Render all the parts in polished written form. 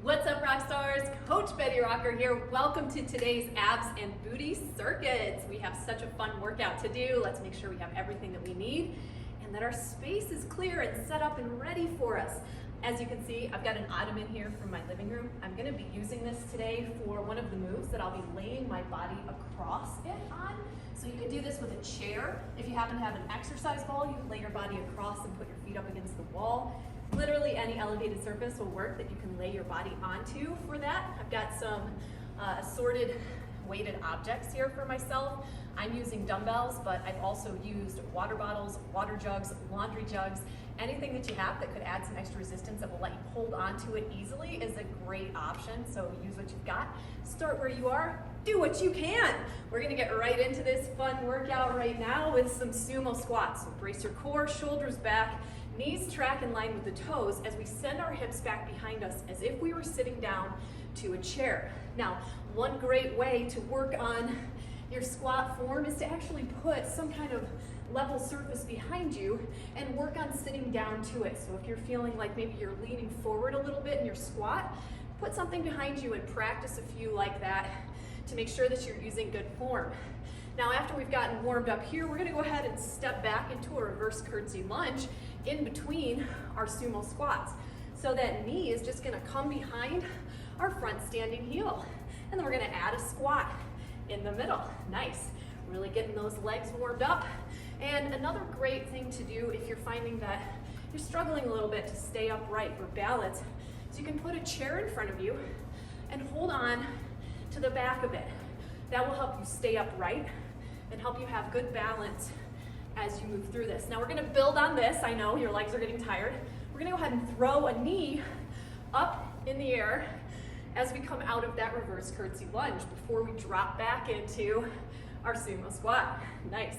What's up, rock stars? Coach Betty Rocker here. Welcome to today's abs and booty circuits. We have such a fun workout to do. Let's make sure we have everything that we need and that our space is clear and set up and ready for us. As you can see, I've got an ottoman here from my living room. I'm going to be using this today for one of the moves that I'll be laying my body across it on. So you can do this with a chair. If you happen to have an exercise ball, you can lay your body across and put your feet up against the wall. Literally any elevated surface will work that you can lay your body onto for that. I've got some assorted weighted objects here for myself. I'm using dumbbells, but I've also used water bottles, water jugs, laundry jugs. Anything that you have that could add some extra resistance that will let you hold onto it easily is a great option. So use what you've got. Start where you are. Do what you can. We're gonna get right into this fun workout right now with some sumo squats. So brace your core, shoulders back, knees track in line with the toes as we send our hips back behind us as if we were sitting down to a chair. Now, one great way to work on your squat form is to actually put some kind of level surface behind you and work on sitting down to it. So if you're feeling like maybe you're leaning forward a little bit in your squat, put something behind you and practice a few like that to make sure that you're using good form. Now, after we've gotten warmed up here, we're gonna go ahead and step back into a reverse curtsy lunge in between our sumo squats. So that knee is just gonna come behind our front standing heel. And then we're gonna add a squat in the middle. Nice, really getting those legs warmed up. And another great thing to do if you're finding that you're struggling a little bit to stay upright or balance, is you can put a chair in front of you and hold on to the back of it. That will help you stay upright and help you have good balance as you move through this. Now we're gonna build on this. I know your legs are getting tired. We're gonna go ahead and throw a knee up in the air as we come out of that reverse curtsy lunge before we drop back into our sumo squat. Nice.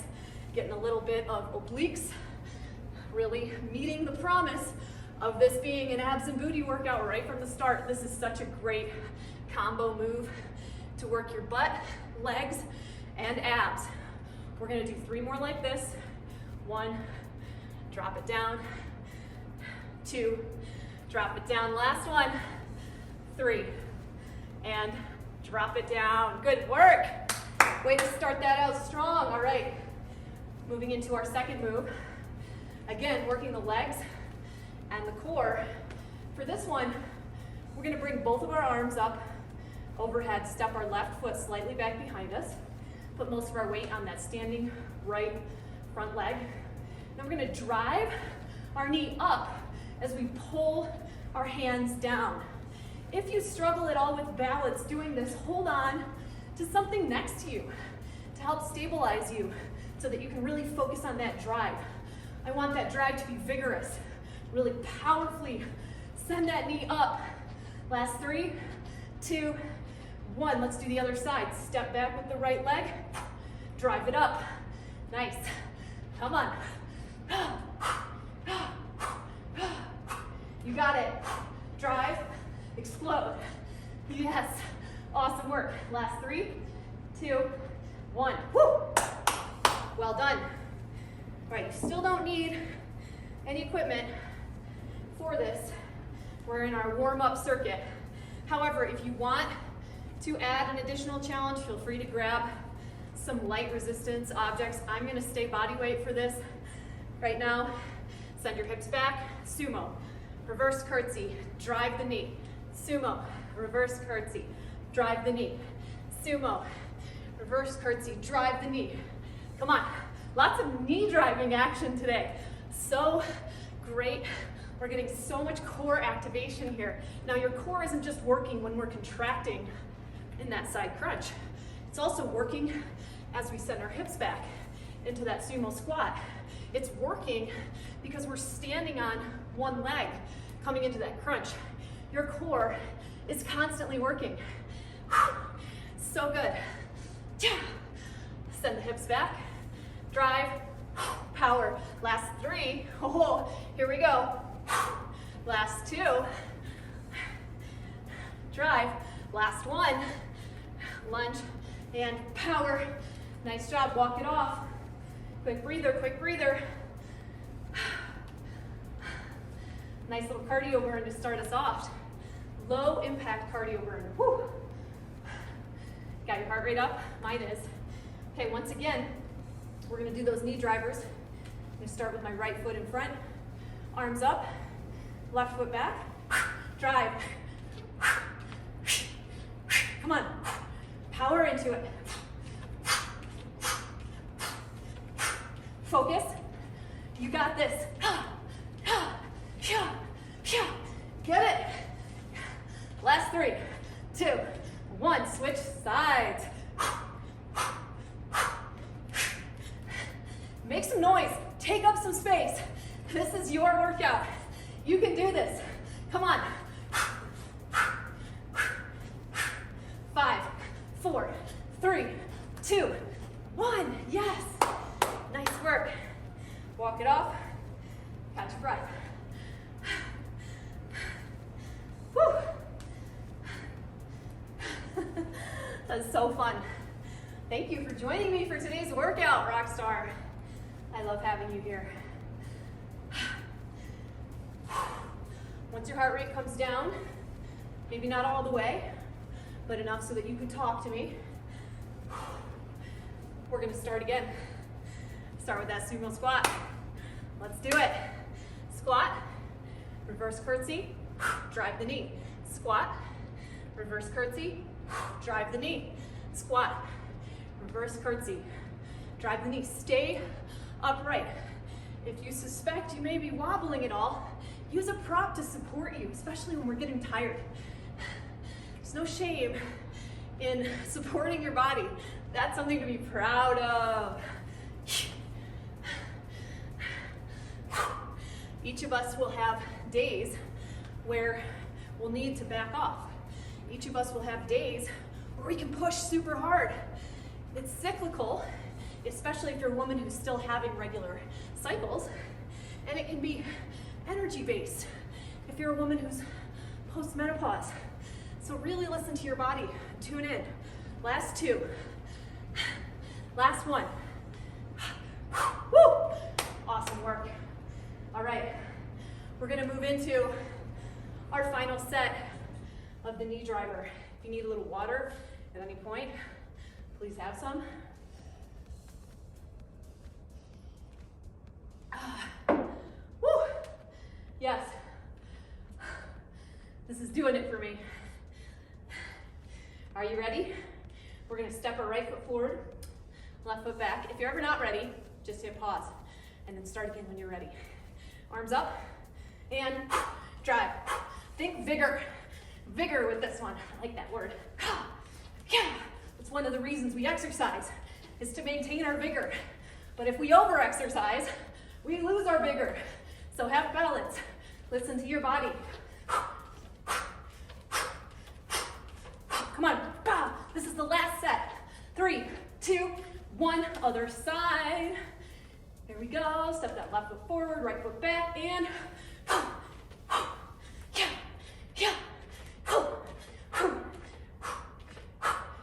Getting a little bit of obliques, really meeting the promise of this being an abs and booty workout right from the start. This is such a great combo move to work your butt, legs, and abs. We're gonna do 3 more like this. 1, drop it down. 2, drop it down. Last one. 3, and drop it down. Good work. Way to start that out strong. All right, moving into our second move. Again, working the legs and the core. For this one, we're gonna bring both of our arms up overhead, step our left foot slightly back behind us, put most of our weight on that standing right front leg. Then we're gonna drive our knee up as we pull our hands down. If you struggle at all with balance doing this, hold on to something next to you to help stabilize you so that you can really focus on that drive. I want that drive to be vigorous, really powerfully send that knee up. Last 3, 2, 1. Let's do the other side. Step back with the right leg, drive it up. Nice. Come on. You got it. Drive, explode. Yes. Awesome work. Last 3, 2, 1. Woo! Well done. All right, you still don't need any equipment for this. We're in our warm-up circuit. However, if you want to add an additional challenge, feel free to grab some light resistance objects. I'm gonna stay body weight for this right now. Send your hips back, sumo, reverse curtsy, drive the knee, sumo, reverse curtsy, drive the knee, sumo, reverse curtsy, drive the knee. Come on, lots of knee driving action today. So great. We're getting so much core activation here. Now your core isn't just working when we're contracting in that side crunch. It's also working as we send our hips back into that sumo squat. It's working because we're standing on one leg coming into that crunch. Your core is constantly working. So good. Send the hips back, drive, power. Last 3, here we go. Last 2, drive. Last 1, lunge and power. Nice job, walk it off. Quick breather, quick breather. Nice little cardio burn to start us off. low impact cardio burn. Whew. Got your heart rate up? Mine is. Okay, once again, we're gonna do those knee drivers. I'm gonna start with my right foot in front, arms up, left foot back, drive. Come on, power into it. Focus, you got this. Get it. Last 3, 2, 1, switch sides. Make some noise, take up some space. This is your workout. You can do this. Come on. 5, 4, 3, 2, 1. Yes. Nice work. Walk it off. Catch your breath. Whew. That's so fun. Thank you for joining me for today's workout, Rockstar. I love having you here. Once your heart rate comes down, maybe not all the way, but enough so that you can talk to me, we're gonna start again. Start with that sumo squat. Let's do it. Squat, reverse curtsy, drive the knee. Squat, reverse curtsy, drive the knee. Squat, reverse curtsy, drive the knee. Stay upright. If you suspect you may be wobbling at all, use a prop to support you, especially when we're getting tired. There's no shame in supporting your body. That's something to be proud of. Each of us will have days where we'll need to back off. Each of us will have days where we can push super hard. It's cyclical, especially if you're a woman who's still having regular cycles, and it can be energy-based if you're a woman who's post-menopause. So really listen to your body, tune in. Last 2, last 1. Woo! Awesome work. All right, we're gonna move into our final set of the knee driver. If you need a little water at any point, please have some. Woo! Yes, this is doing it for me. Are you ready? We're gonna step our right foot forward, left foot back. If you're ever not ready, just hit pause and then start again when you're ready. Arms up and drive. Think vigor. Vigor with this one. I like that word. Yeah. It's one of the reasons we exercise, is to maintain our vigor. But if we over-exercise, we lose our vigor. So have balance. Listen to your body. Come on. This is the last set. 3, 2, 1. Other side. There we go. Step that left foot forward, right foot back, and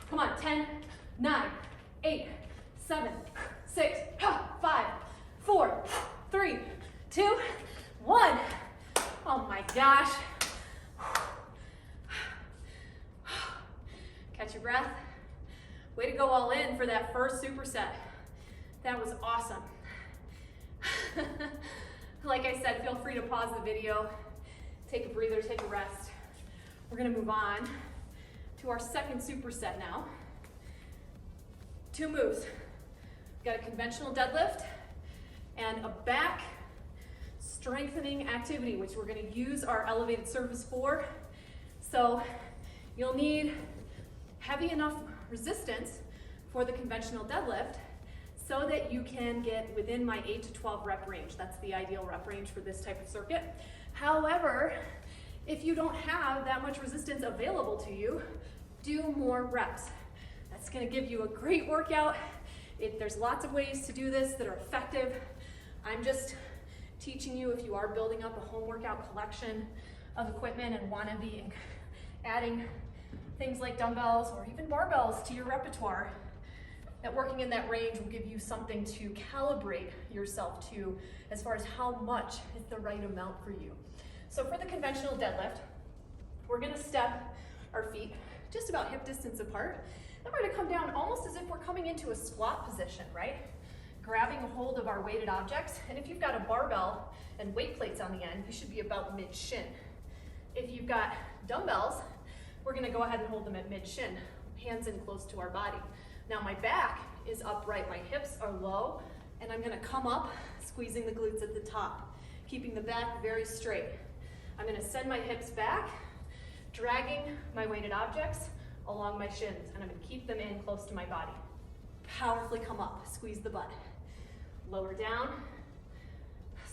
come on, 10, 9, 8, 7, 6, 5, 4, 3, 2, 1. Oh my gosh. Catch your breath. Way to go all in for that first superset. That was awesome. Like I said, feel free to pause the video, take a breather, take a rest. We're gonna move on to our second superset now. 2 moves. We've got a conventional deadlift and a back strengthening activity, which we're gonna use our elevated surface for. So you'll need heavy enough resistance for the conventional deadlift so that you can get within my 8 to 12 rep range. That's the ideal rep range for this type of circuit. However, if you don't have that much resistance available to you, do more reps. That's gonna give you a great workout. There's lots of ways to do this that are effective. I'm just teaching you if you are building up a home workout collection of equipment and wanna be adding things like dumbbells or even barbells to your repertoire, that working in that range will give you something to calibrate yourself to as far as how much is the right amount for you. So for the conventional deadlift, We're gonna step our feet just about hip distance apart. Then we're gonna come down almost as if we're coming into a squat position, right? Grabbing a hold of our weighted objects. And if you've got a barbell and weight plates on the end, you should be about mid-shin. If you've got dumbbells, we're gonna go ahead and hold them at mid-shin, hands in close to our body. Now my back is upright, my hips are low, and I'm gonna come up, squeezing the glutes at the top, keeping the back very straight. I'm gonna send my hips back, dragging my weighted objects along my shins, and I'm gonna keep them in close to my body. Powerfully come up, squeeze the butt. Lower down,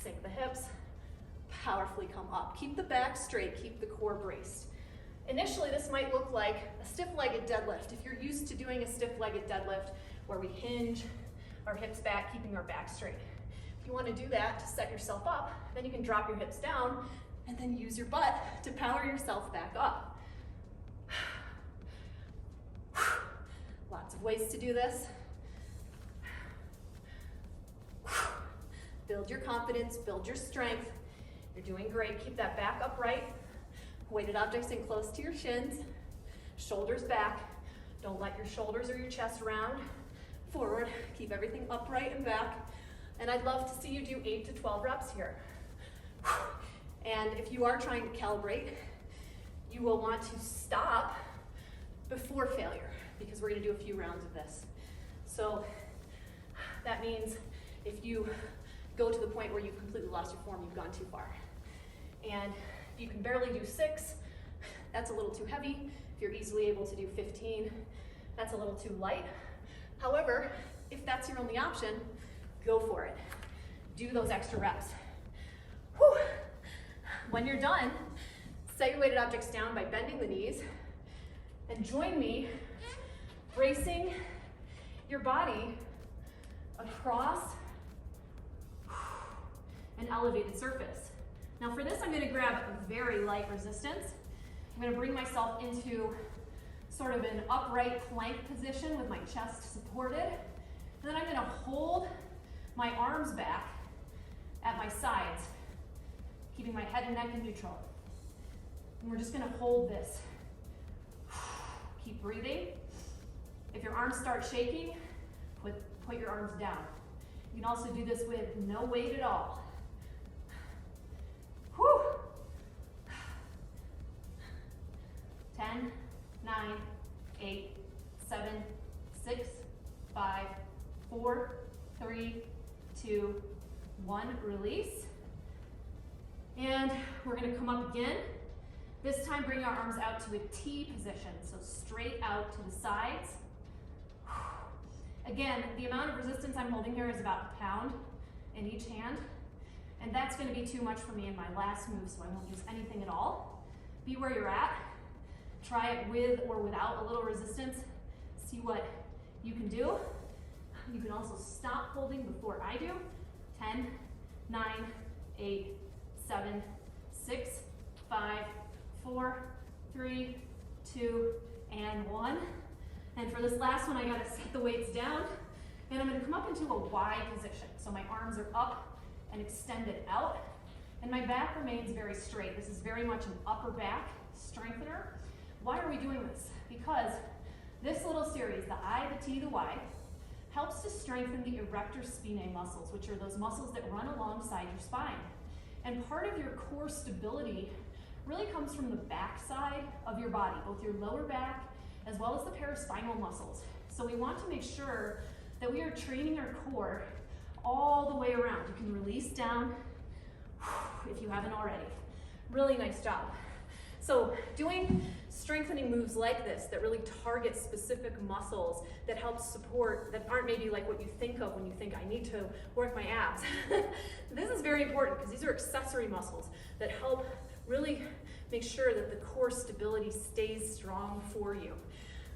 sink the hips, powerfully come up. Keep the back straight, keep the core braced. Initially, this might look like a stiff-legged deadlift. If you're used to doing a stiff-legged deadlift where we hinge our hips back, keeping our back straight. If you want to do that to set yourself up, then you can drop your hips down and then use your butt to power yourself back up. Lots of ways to do this. Build your confidence, build your strength. You're doing great. Keep that back upright. Weighted objects in close to your shins. Shoulders back. Don't let your shoulders or your chest round. Forward. Keep everything upright and back. And I'd love to see you do 8 to 12 reps here. And if you are trying to calibrate, you will want to stop before failure because we're going to do a few rounds of this. So that means if you go to the point where you've completely lost your form, you've gone too far. And if you can barely do 6, that's a little too heavy. If you're easily able to do 15, that's a little too light. However, if that's your only option, go for it. Do those extra reps. Whew. When you're done, set your weighted objects down by bending the knees and join me bracing your body across an elevated surface. Now for this, I'm gonna grab very light resistance. I'm gonna bring myself into sort of an upright plank position with my chest supported. And then I'm gonna hold my arms back at my sides, keeping my head and neck in neutral. And we're just gonna hold this. Keep breathing. If your arms start shaking, put your arms down. You can also do this with no weight at all. Whew. 10, 9, 8, 7, 6, 5, 4, 3, 2, 1, release. And we're gonna come up again. This time bring our arms out to a T position, so straight out to the sides. Again, the amount of resistance I'm holding here is about 1 pound in each hand, and that's gonna be too much for me in my last move, so I won't use anything at all. Be where you're at. Try it with or without a little resistance. See what you can do. You can also stop holding before I do. 10, 9, 8, 7, 6, 5, 4, 3, 2, and 1. And for this last one, I gotta set the weights down, and I'm gonna come up into a Y position. So my arms are up and extended out, and my back remains very straight. This is very much an upper back strengthener. Why are we doing this? Because this little series, the I, the T, the Y, helps to strengthen the erector spinae muscles, which are those muscles that run alongside your spine. And part of your core stability really comes from the back side of your body, both your lower back as well as the paraspinal muscles. So we want to make sure that we are training our core all the way around. You can release down if you haven't already. Really nice job. So doing strengthening moves like this that really target specific muscles that help support, that aren't maybe like what you think of when you think I need to work my abs. This is very important because these are accessory muscles that help really make sure that the core stability stays strong for you.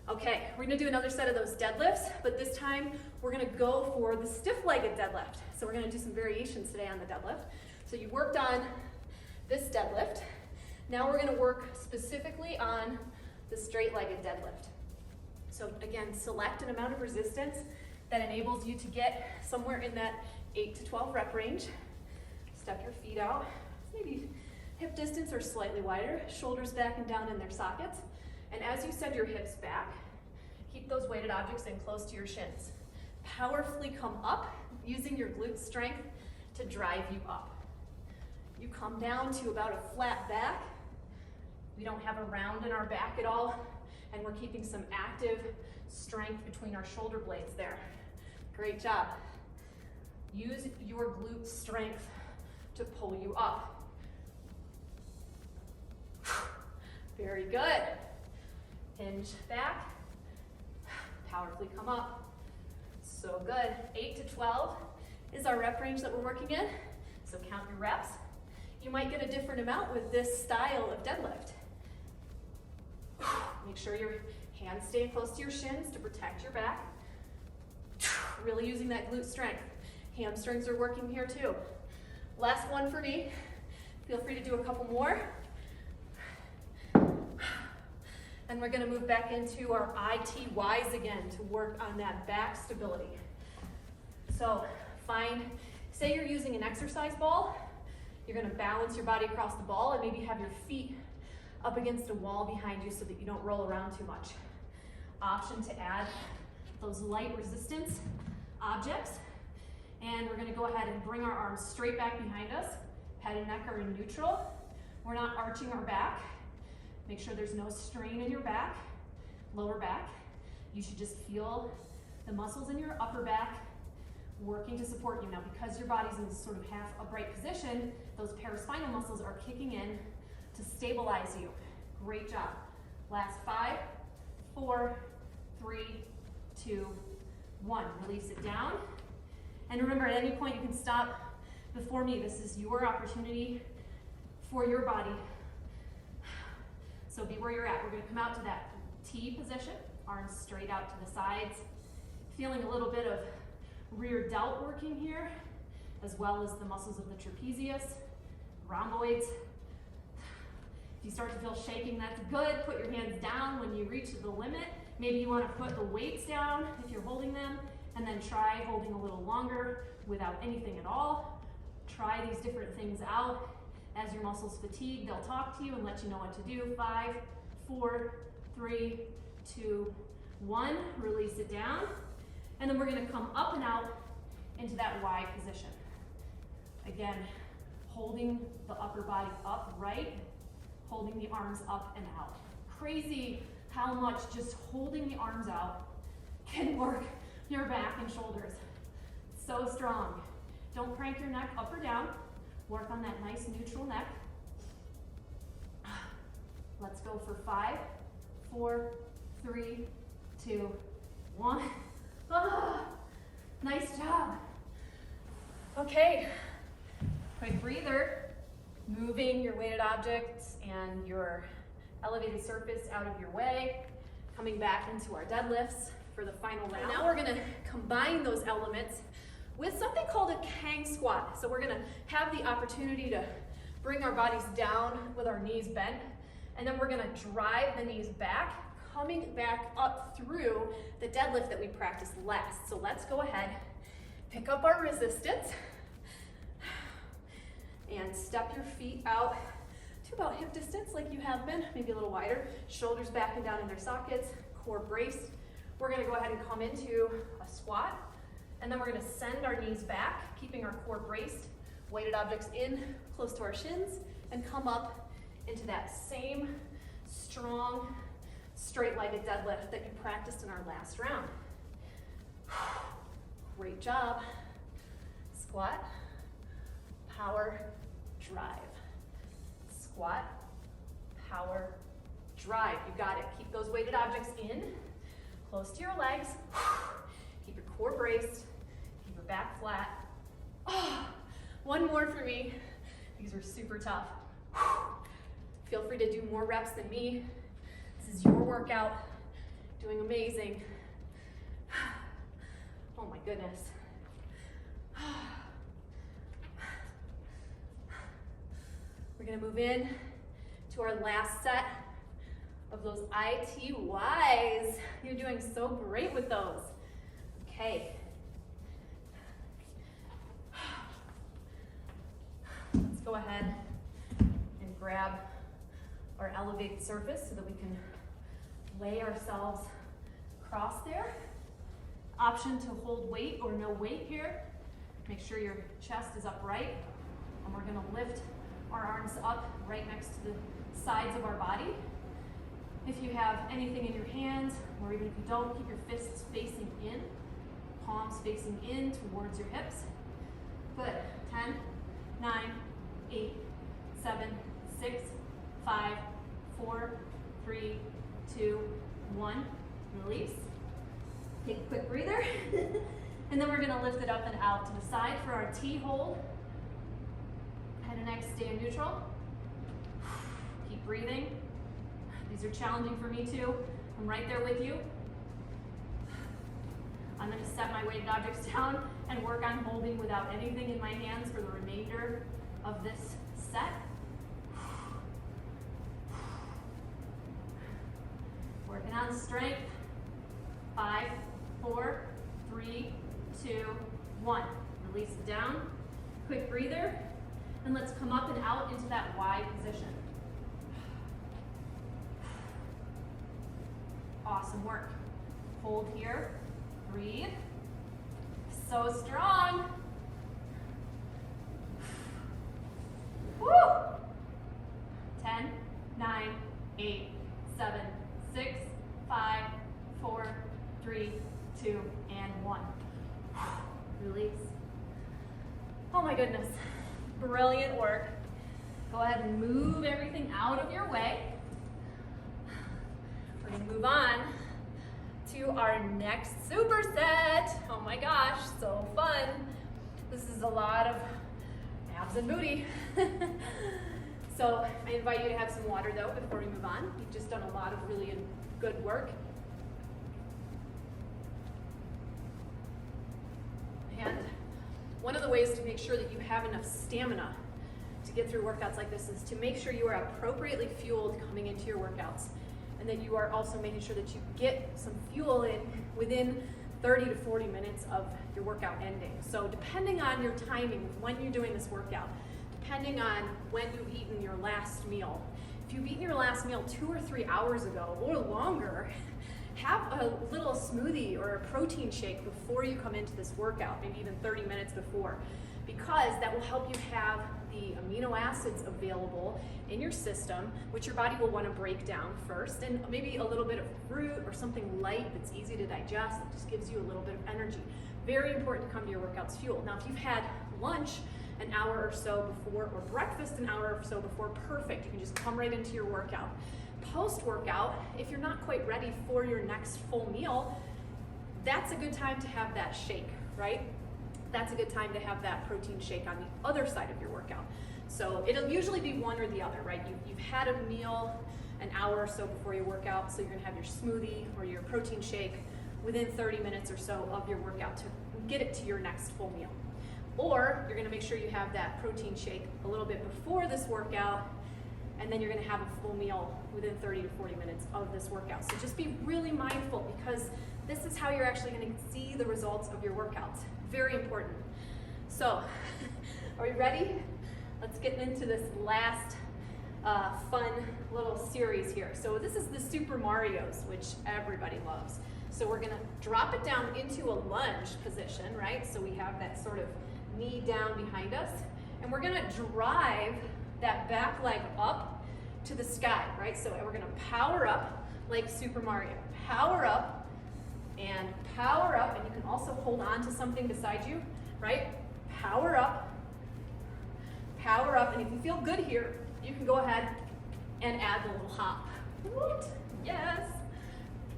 Okay, we're gonna do another set of those deadlifts, but this time we're gonna go for the stiff-legged deadlift. So we're gonna do some variations today on the deadlift. So you worked on this deadlift. Now we're gonna work specifically on the straight-legged deadlift. So again, select an amount of resistance that enables you to get somewhere in that 8 to 12 rep range. Step your feet out, maybe hip distance or slightly wider, shoulders back and down in their sockets. And as you send your hips back, keep those weighted objects in close to your shins. Powerfully come up, using your glute strength to drive you up. You come down to about a flat back. We don't have a round in our back at all, and we're keeping some active strength between our shoulder blades there. Great job. Use your glute strength to pull you up. Very good. Hinge back, powerfully come up. So good. 8 to 12 is our rep range that we're working in. So count your reps. You might get a different amount with this style of deadlift. Make sure your hands stay close to your shins to protect your back. Really using that glute strength. Hamstrings are working here too. Last one for me. Feel free to do a couple more. And we're gonna move back into our ITYs again to work on that back stability. So say you're using an exercise ball, you're gonna balance your body across the ball and maybe have your feet up against a wall behind you so that you don't roll around too much. Option to add those light resistance objects. And we're gonna go ahead and bring our arms straight back behind us. Head and neck are in neutral. We're not arching our back. Make sure there's no strain in your back, lower back. You should just feel the muscles in your upper back working to support you. Now, because your body's in this sort of half upright position, those paraspinal muscles are kicking in to stabilize you. Great job. Last 5, 4, 3, 2, 1. Release it down. And remember, at any point you can stop before me. This is your opportunity for your body. So be where you're at. We're gonna come out to that T position, arms straight out to the sides. Feeling a little bit of rear delt working here, as well as the muscles of the trapezius, rhomboids. If you start to feel shaking, that's good. Put your hands down when you reach the limit. Maybe you wanna put the weights down if you're holding them, and then try holding a little longer without anything at all. Try these different things out. As your muscles fatigue, they'll talk to you and let you know what to do. 5, 4, 3, 2, 1. Release it down. And then we're gonna come up and out into that Y position. Again, holding the upper body upright, holding the arms up and out. Crazy how much just holding the arms out can work your back and shoulders. So strong. Don't crank your neck up or down. Work on that nice neutral neck. Let's go for 5, 4, 3, 2, 1. Ah, nice job. Okay, quick breather. Moving your weighted objects and your elevated surface out of your way. Coming back into our deadlifts for the final round. Now we're gonna combine those elements with something called a Kang Squat. So we're gonna have the opportunity to bring our bodies down with our knees bent, and then we're gonna drive the knees back, coming back up through the deadlift that we practiced last. So let's go ahead, pick up our resistance, and step your feet out to about hip distance like you have been, maybe a little wider. Shoulders back and down in their sockets, core braced. We're gonna go ahead and come into a squat, and then we're gonna send our knees back, keeping our core braced, weighted objects in close to our shins, and come up into that same strong, straight-legged deadlift that you practiced in our last round. Great job. Squat, power, drive. Squat, power, drive. You got it. Keep those weighted objects in, close to your legs. Keep your core braced, keep your back flat. Oh, one more for me. These are super tough. Feel free to do more reps than me. This is your workout. Doing amazing. Oh my goodness. We're gonna move in to our last set of those ITYs. You're doing so great with those. Okay. Let's go ahead and grab our elevated surface so that we can lay ourselves across there. Option to hold weight or no weight here. Make sure your chest is upright, and we're gonna lift our arms up right next to the sides of our body. If you have anything in your hands, or even if you don't, keep your fists facing in, palms facing in towards your hips. Good. 10, 9, 8, 7, 6, 5, 4, 3, 2, 1. Release. Take a quick breather. And then we're gonna lift it up and out to the side for our T hold. Head and neck stay in neutral. Keep breathing. These are challenging for me too. I'm right there with you. I'm gonna set my weighted objects down and work on holding without anything in my hands for the remainder of this set. Working on strength. 5, 4, 3, 2, 1. Release it down. Quick breather. And let's come up and out into that Y position. Awesome work. Hold here. Breathe. So strong. Woo! 10, 9, 8, 7, 6, 5, 4, 3, 2, and 1. Release. Oh my goodness. Brilliant work. Go ahead and move everything out of your way. We're going to move on to our next superset. Oh my gosh, so fun. This is a lot of abs and booty. So I invite you to have some water though before we move on. You've just done a lot of really good work. And one of the ways to make sure that you have enough stamina to get through workouts like this is to make sure you are appropriately fueled coming into your workouts, and that you are also making sure that you get some fuel in within 30 to 40 minutes of your workout ending. So depending on your timing, when you're doing this workout, depending on when you've eaten your last meal. If you've eaten your last meal 2 or 3 hours ago or longer, have a little smoothie or a protein shake before you come into this workout, maybe even 30 minutes before, because that will help you have the amino acids available in your system, which your body will want to break down first, and maybe a little bit of fruit or something light that's easy to digest that just gives you a little bit of energy. Very important to come to your workouts fueled. Now, if you've had lunch an hour or so before, or breakfast an hour or so before, perfect. You can just come right into your workout. Post-workout, if you're not quite ready for your next full meal, that's a good time to have that shake, right? That's a good time to have that protein shake on the other side of your workout. So it'll usually be one or the other, right? You've had a meal an hour or so before your workout, so you're gonna have your smoothie or your protein shake within 30 minutes or so of your workout to get it to your next full meal. Or you're gonna make sure you have that protein shake a little bit before this workout, and then you're gonna have a full meal within 30 to 40 minutes of this workout. So just be really mindful, because this is how you're actually gonna see the results of your workouts. Very important. So, are we ready? Let's get into this last fun little series here. So this is the Super Marios, which everybody loves. So we're gonna drop it down into a lunge position, right? So we have that sort of knee down behind us, and we're gonna drive that back leg up to the sky, right? So we're gonna power up like Super Mario. Power up and power up, and you can also hold on to something beside you, right? Power up, and if you feel good here, you can go ahead and add the little hop. Woot, yes.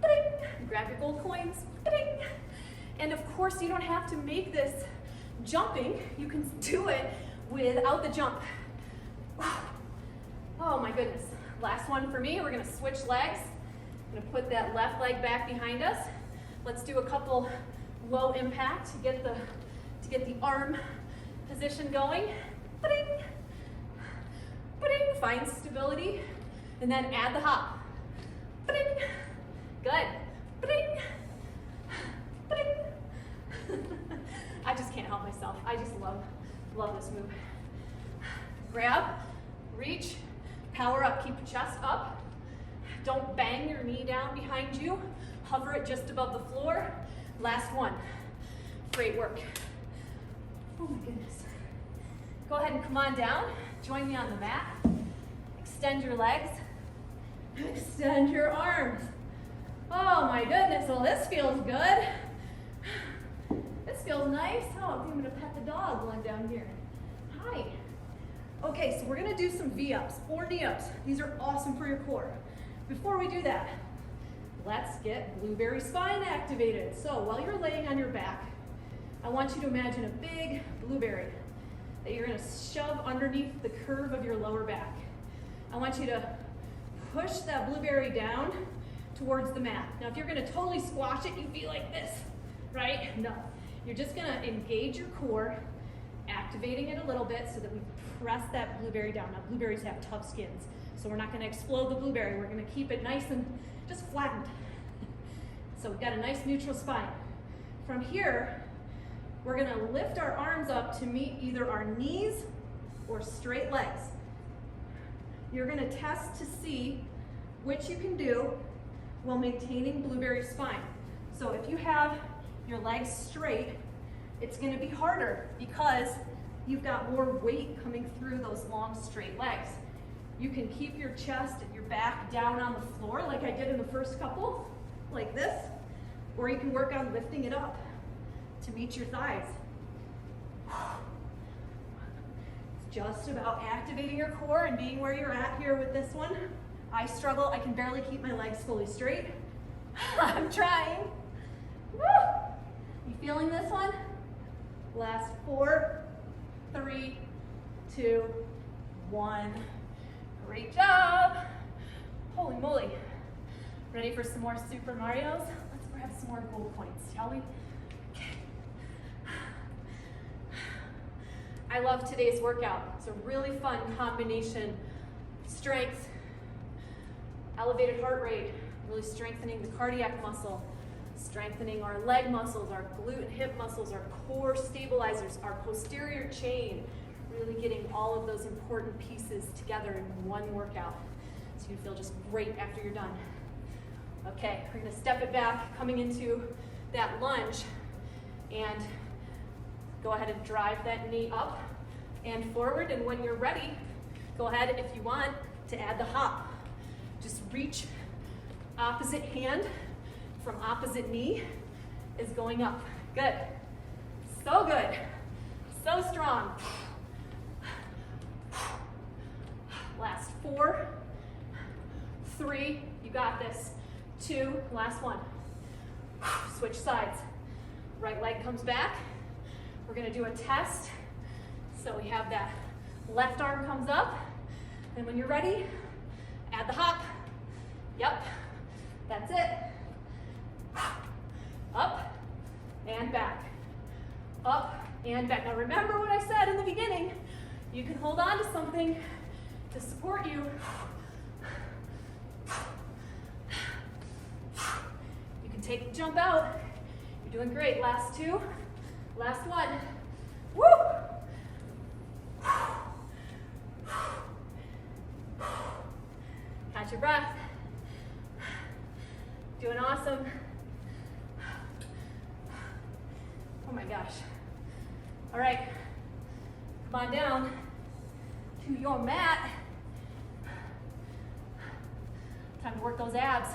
Ba-ding. Grab your gold coins. Ba-ding. And of course, you don't have to make this jumping. You can do it without the jump. Oh my goodness. Last one for me. We're gonna switch legs. I'm gonna put that left leg back behind us. Let's do a couple low impact to get the arm position going. Ba-ding. Ba-ding. Find stability, and then add the hop. Ba-ding. Good. Ba-ding. Ba-ding. I just can't help myself. I just love this move. Grab, reach, your knee down behind you. Hover it just above the floor. Last one. Great work. Oh my goodness. Go ahead and come on down. Join me on the mat. Extend your legs. Extend your arms. Oh my goodness, well this feels good. This feels nice. Oh, I'm gonna pet the dog while I'm down here. Hi. Okay, so we're gonna do some V-ups or knee-ups. These are awesome for your core. Before we do that, let's get blueberry spine activated. So while you're laying on your back, I want you to imagine a big blueberry that you're gonna shove underneath the curve of your lower back. I want you to push that blueberry down towards the mat. Now if you're gonna totally squash it, you'd be like this, right? No, you're just gonna engage your core, activating it a little bit so that we press that blueberry down. Now blueberries have tough skins, so we're not gonna explode the blueberry. We're gonna keep it nice and just flattened. So we've got a nice neutral spine. From here, we're gonna lift our arms up to meet either our knees or straight legs. You're gonna test to see which you can do while maintaining blueberry spine. So if you have your legs straight, it's gonna be harder because you've got more weight coming through those long straight legs. You can keep your chest and your back down on the floor like I did in the first couple, like this, or you can work on lifting it up to meet your thighs. It's just about activating your core and being where you're at here with this one. I struggle, I can barely keep my legs fully straight. I'm trying. Woo! You feeling this one? Last 4, 3, 2, 1. Great job. Holy moly. Ready for some more Super Marios? Let's grab some more gold points, shall we? Okay. I love today's workout. It's a really fun combination. Strength, elevated heart rate, really strengthening the cardiac muscle, strengthening our leg muscles, our glute and hip muscles, our core stabilizers, our posterior chain, really getting all of those important pieces together in one workout. So you feel just great after you're done. Okay, we're gonna step it back, coming into that lunge, and go ahead and drive that knee up and forward, and when you're ready, go ahead, if you want, to add the hop. Just reach, opposite hand from opposite knee is going up. Good. So good. So strong. Last 4, 3, you got this. 2, last one. Switch sides. Right leg comes back. We're gonna do a test. So we have that left arm comes up, and when you're ready, add the hop. Yep, that's it. Up and back. Up and back. Now remember what I said in the beginning. You can hold on to something to support you. You can take the jump out. You're doing great. Last 2, last 1. Woo! Catch your breath. Doing awesome. Oh my gosh. All right, come on down to your mat. Time to work those abs.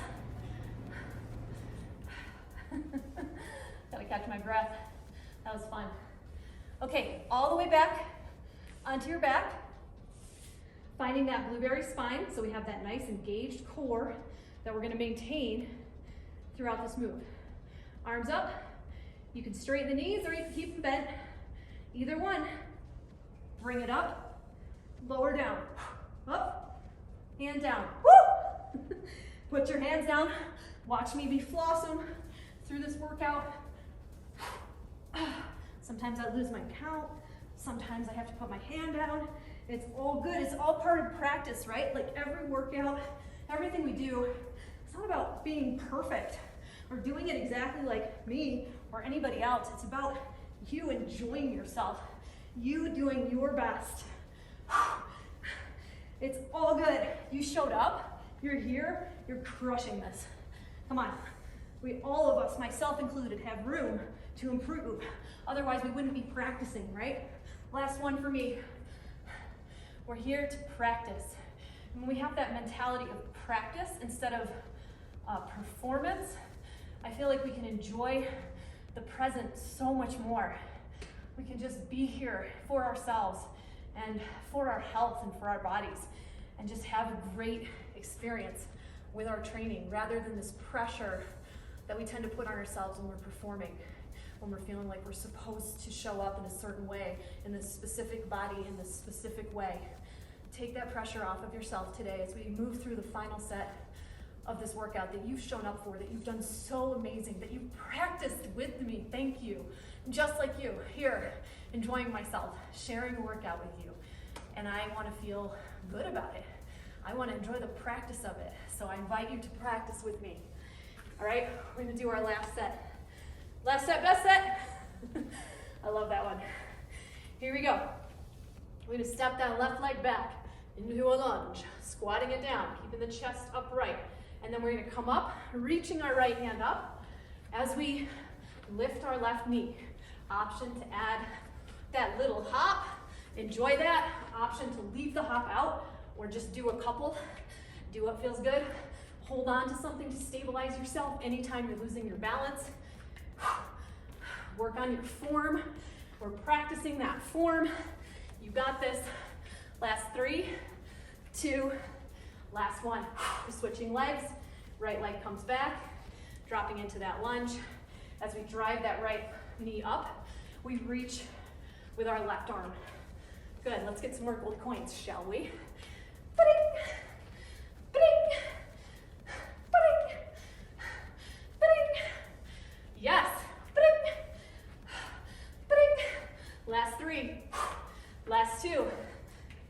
Gotta catch my breath. That was fun. Okay, all the way back onto your back. Finding that blueberry spine, so we have that nice engaged core that we're gonna maintain throughout this move. Arms up. You can straighten the knees or you can keep them bent. Either one. Bring it up, lower down, up, and down. Woo! Put your hands down. Watch me be flossing through this workout. Sometimes I lose my count. Sometimes I have to put my hand down. It's all good. It's all part of practice, right? Like every workout, everything we do, it's not about being perfect or doing it exactly like me or anybody else. It's about you enjoying yourself, you doing your best. It's all good. You showed up You're here, you're crushing this. Come on. All of us, myself included, have room to improve. Otherwise, we wouldn't be practicing, right? Last one for me. We're here to practice. And when we have that mentality of practice instead of performance, I feel like we can enjoy the present so much more. We can just be here for ourselves and for our health and for our bodies and just have a great experience with our training rather than this pressure that we tend to put on ourselves when we're performing, when we're feeling like we're supposed to show up in a certain way, in this specific body, in this specific way. Take that pressure off of yourself today as we move through the final set of this workout that you've shown up for, that you've done so amazing, that you've practiced with me. Thank you. Just like you, here, enjoying myself, sharing a workout with you. And I want to feel good about it. I want to enjoy the practice of it. So I invite you to practice with me. All right, we're going to do our last set. Last set, best set. I love that one. Here we go. We're going to step that left leg back into a lunge, squatting it down, keeping the chest upright. And then we're going to come up, reaching our right hand up as we lift our left knee. Option to add that little hop. Enjoy that. Option to leave the hop out or just do a couple. Do what feels good. Hold on to something to stabilize yourself anytime you're losing your balance. Work on your form. We're practicing that form. You got this. Last 3, 2, last one. We're switching legs. Right leg comes back, dropping into that lunge. As we drive that right knee up, we reach with our left arm. Good, let's get some more gold coins, shall we? Ba-ding, ba-ding, ba-ding, ba-ding. Yes, ba-ding, ba-ding. Last 3, last 2,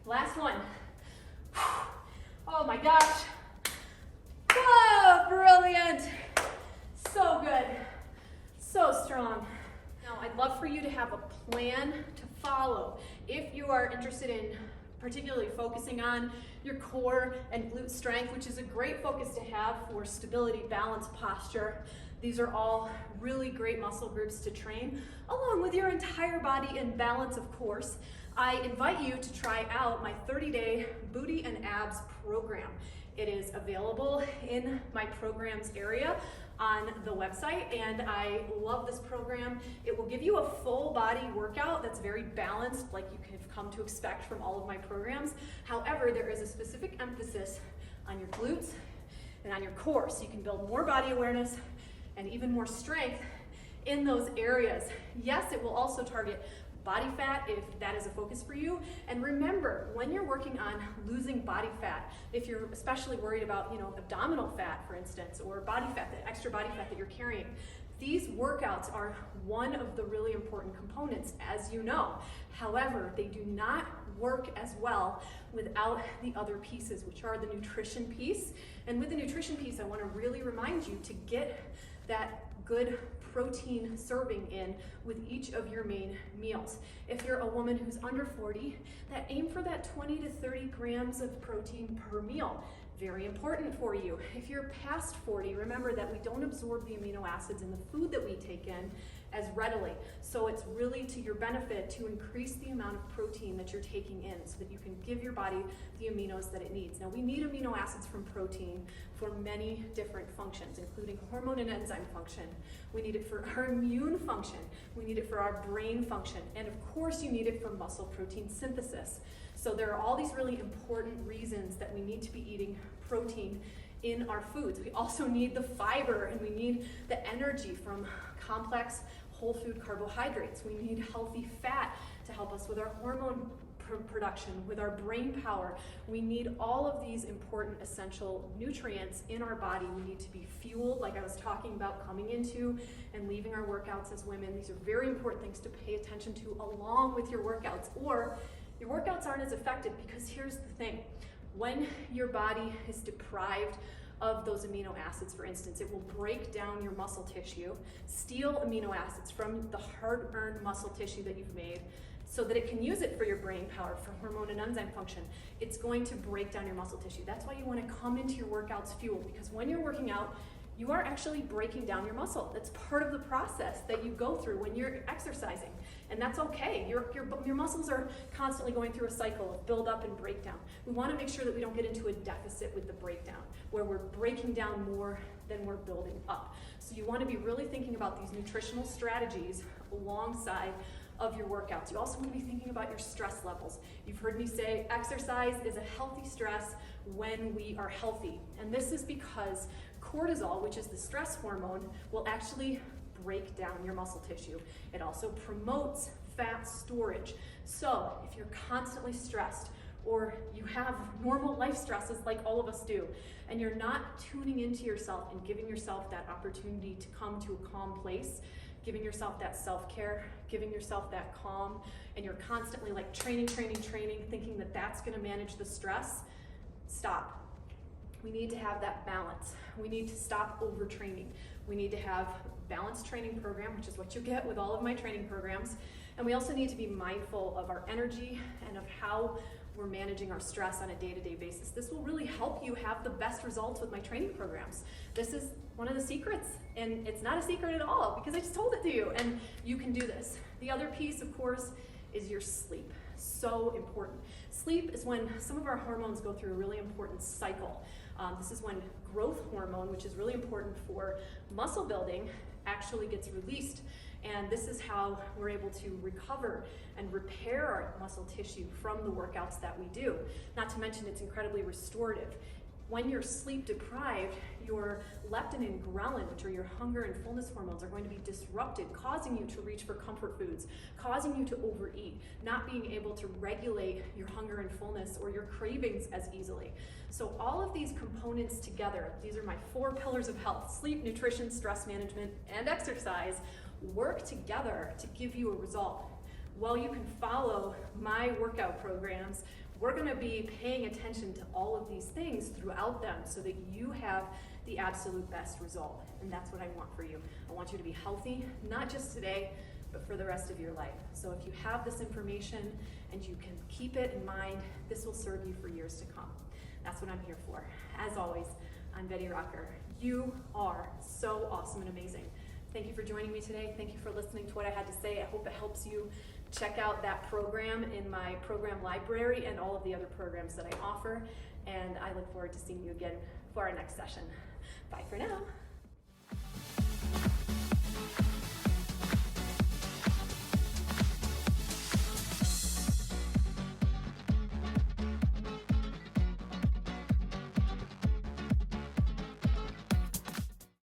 last one. Oh my gosh. Whoa, brilliant. So good, so strong. Now, I'd love for you to have a plan to follow. If you are interested in particularly focusing on your core and glute strength, which is a great focus to have for stability, balance, posture. These are all really great muscle groups to train, along with your entire body and balance, of course. I invite you to try out my 30-day booty and abs program. It is available in my programs area on the website, and I love this program. It will give you a full body workout that's very balanced, like you have come to expect from all of my programs. However, there is a specific emphasis on your glutes and on your core, so you can build more body awareness and even more strength in those areas. Yes, it will also target body fat if that is a focus for you. And remember, when you're working on losing body fat, if you're especially worried about, abdominal fat, for instance, or body fat, the extra body fat that you're carrying, these workouts are one of the really important components, as you know. However, they do not work as well without the other pieces, which are the nutrition piece. And with the nutrition piece, I want to really remind you to get that good protein serving in with each of your main meals. If you're a woman who's under 40, aim for that 20 to 30 grams of protein per meal. Very important for you. If you're past 40, remember that we don't absorb the amino acids in the food that we take in as readily. So it's really to your benefit to increase the amount of protein that you're taking in so that you can give your body the aminos that it needs. Now, we need amino acids from protein for many different functions, including hormone and enzyme function. We need it for our immune function. We need it for our brain function. And of course, you need it for muscle protein synthesis. So there are all these really important reasons that we need to be eating protein in our foods. We also need the fiber, and we need the energy from complex whole food carbohydrates. We need healthy fat to help us with our hormone production, with our brain power. We need all of these important essential nutrients in our body. We need to be fueled, like I was talking about, coming into and leaving our workouts as women. These are very important things to pay attention to along with your workouts, or your workouts aren't as effective, because here's the thing. When your body is deprived of those amino acids, for instance, it will break down your muscle tissue, steal amino acids from the hard-earned muscle tissue that you've made, so that it can use it for your brain power, for hormone and enzyme function. It's going to break down your muscle tissue. That's why you want to come into your workouts fueled, because when you're working out, you are actually breaking down your muscle. That's part of the process that you go through when you're exercising. And that's okay. Your muscles are constantly going through a cycle of build up and breakdown. We want to make sure that we don't get into a deficit with the breakdown, where we're breaking down more than we're building up. So you want to be really thinking about these nutritional strategies alongside of your workouts. You also want to be thinking about your stress levels. You've heard me say exercise is a healthy stress when we are healthy. And this is because cortisol, which is the stress hormone, will actually break down your muscle tissue. It also promotes fat storage. So if you're constantly stressed, or you have normal life stresses like all of us do, and you're not tuning into yourself and giving yourself that opportunity to come to a calm place, giving yourself that self-care, giving yourself that calm, and you're constantly like training, thinking that that's gonna manage the stress, stop. We need to have that balance. We need to stop overtraining. We need to have a balanced training program, which is what you get with all of my training programs. And we also need to be mindful of our energy and of how we're managing our stress on a day-to-day basis. This will really help you have the best results with my training programs. This is one of the secrets, and it's not a secret at all because I just told it to you, and you can do this. The other piece, of course, is your sleep. So important. Sleep is when some of our hormones go through a really important cycle. This is when growth hormone, which is really important for muscle building, actually gets released. And this is how we're able to recover and repair our muscle tissue from the workouts that we do. Not to mention it's incredibly restorative. When you're sleep deprived, your leptin and ghrelin, which are your hunger and fullness hormones, are going to be disrupted, causing you to reach for comfort foods, causing you to overeat, not being able to regulate your hunger and fullness or your cravings as easily. So all of these components together, these are my 4 pillars of health: sleep, nutrition, stress management, and exercise, work together to give you a result. While you can follow my workout programs, we're gonna be paying attention to all of these things throughout them so that you have the absolute best result. And that's what I want for you. I want you to be healthy, not just today, but for the rest of your life. So if you have this information and you can keep it in mind, this will serve you for years to come. That's what I'm here for. As always, I'm Betty Rocker. You are so awesome and amazing. Thank you for joining me today. Thank you for listening to what I had to say. I hope it helps you. Check out that program in my program library and all of the other programs that I offer. And I look forward to seeing you again for our next session. Bye for now.